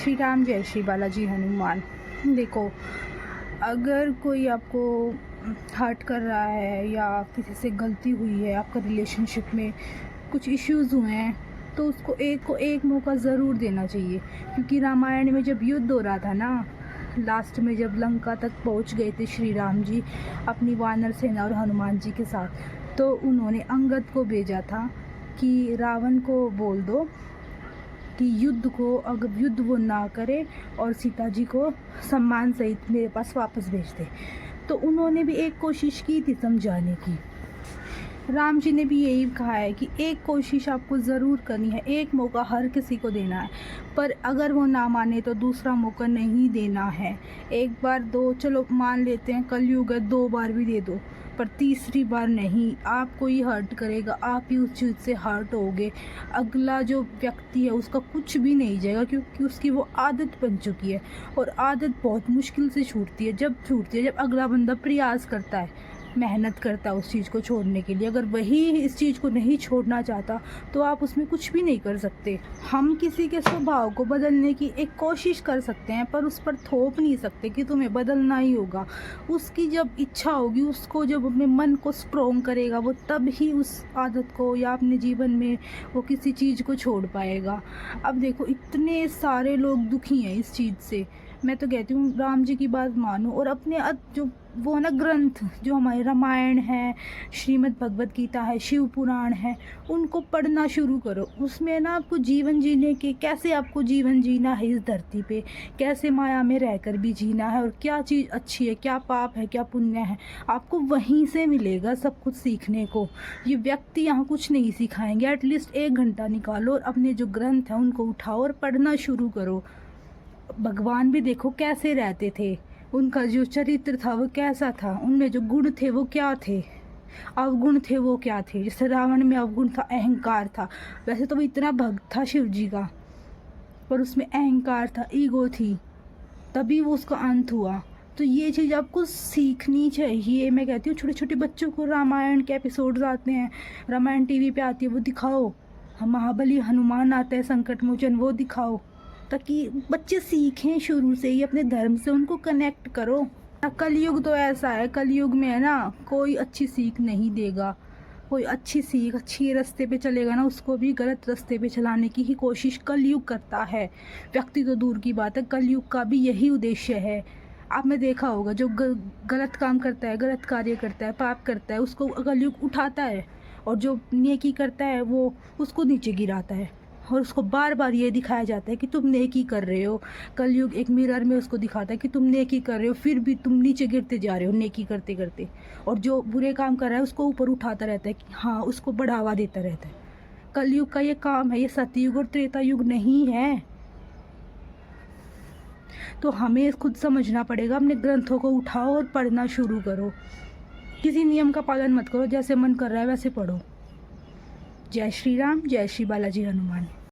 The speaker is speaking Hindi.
श्री राम, जय श्री बालाजी हनुमान। देखो, अगर कोई आपको हर्ट कर रहा है या किसी से गलती हुई है, आपका रिलेशनशिप में कुछ इश्यूज़ हुए हैं, तो उसको एक मौका ज़रूर देना चाहिए। क्योंकि रामायण में जब युद्ध हो रहा था ना, लास्ट में जब लंका तक पहुंच गए थे श्री राम जी अपनी वानर सेना और हनुमान जी के साथ, तो उन्होंने अंगद को भेजा था कि रावण को बोल दो कि अगर युद्ध वो ना करे और सीता जी को सम्मान सहित मेरे पास वापस भेज दे। तो उन्होंने भी एक कोशिश की थी समझाने की। राम जी ने भी यही कहा है कि एक कोशिश आपको ज़रूर करनी है, एक मौका हर किसी को देना है, पर अगर वो ना माने तो दूसरा मौका नहीं देना है। एक बार दो, चलो मान लेते हैं, कलयुग है, 2 बार भी दे दो, पर तीसरी बार नहीं। आपको ही हर्ट करेगा, आप ही उस चीज़ से हर्ट होगे। अगला जो व्यक्ति है उसका कुछ भी नहीं जाएगा, क्योंकि उसकी वो आदत बन चुकी है, और आदत बहुत मुश्किल से छूटती है। जब अगला बंदा प्रयास करता है, मेहनत करता है उस चीज़ को छोड़ने के लिए। अगर वही इस चीज़ को नहीं छोड़ना चाहता तो आप उसमें कुछ भी नहीं कर सकते। हम किसी के स्वभाव को बदलने की एक कोशिश कर सकते हैं, पर उस पर थोप नहीं सकते कि तुम्हें बदलना ही होगा। उसकी जब इच्छा होगी, उसको जब अपने मन को स्ट्रॉन्ग करेगा, वो तब ही उस आदत को या अपने जीवन में वो किसी चीज़ को छोड़ पाएगा। अब देखो, इतने सारे लोग दुखी हैं इस चीज़ से। मैं तो कहती हूँ राम जी की बात मानो, और अपने जो वो ना ग्रंथ जो हमारे रामायण है, श्रीमद् भगवत गीता है, शिव पुराण है, उनको पढ़ना शुरू करो। उसमें ना आपको जीवन जीने के, कैसे आपको जीवन जीना है इस धरती पे, कैसे माया में रहकर भी जीना है, और क्या चीज़ अच्छी है, क्या पाप है, क्या पुण्य है, आपको वहीं से मिलेगा सब कुछ सीखने को। ये व्यक्ति यहाँ कुछ नहीं सिखाएंगे। एटलीस्ट 1 घंटा निकालो और अपने जो ग्रंथ हैं उनको उठाओ और पढ़ना शुरू करो। भगवान भी देखो कैसे रहते थे, उनका जो चरित्र था वो कैसा था, उनमें जो गुण थे वो क्या थे, अवगुण थे वो क्या थे। जैसे रावण में अवगुण था, अहंकार था। वैसे तो वो इतना भक्त था शिव जी का, पर उसमें अहंकार था, ईगो थी, तभी वो उसका अंत हुआ। तो ये चीज़ आपको सीखनी चाहिए। मैं कहती हूँ छोटे छोटे बच्चों को रामायण के एपिसोड्स आते हैं, रामायण टीवी पे आती है, वो दिखाओ। हम महाबली हनुमान आता है संकट मोचन, वो दिखाओ, ताकि बच्चे सीखें शुरू से ही अपने धर्म से, उनको कनेक्ट करो। कलयुग तो ऐसा है, कलयुग में है ना, कोई अच्छी सीख नहीं देगा। कोई अच्छी रास्ते पे चलेगा ना, उसको भी गलत रास्ते पे चलाने की ही कोशिश कलयुग करता है। व्यक्ति तो दूर की बात है, कलयुग का भी यही उद्देश्य है। आपने देखा होगा, जो गलत काम करता है, गलत कार्य करता है, पाप करता है, उसको कलयुग उठाता है, और जो नेकी करता है वो उसको नीचे गिराता है, और उसको बार बार ये दिखाया जाता है कि तुम नेकी कर रहे हो। कलयुग एक मिरर में उसको दिखाता है कि तुम नेकी कर रहे हो, फिर भी तुम नीचे गिरते जा रहे हो नेकी करते करते। और जो बुरे काम कर रहा है उसको ऊपर उठाता रहता है कि हाँ, उसको बढ़ावा देता रहता है। कलयुग का ये काम है, ये सतयुग और त्रेता युग नहीं है। तो हमें खुद समझना पड़ेगा। अपने ग्रंथों को उठाओ और पढ़ना शुरू करो। किसी नियम का पालन मत करो, जैसे मन कर रहा है वैसे पढ़ो। जय श्री राम, जय श्री बालाजी हनुमान।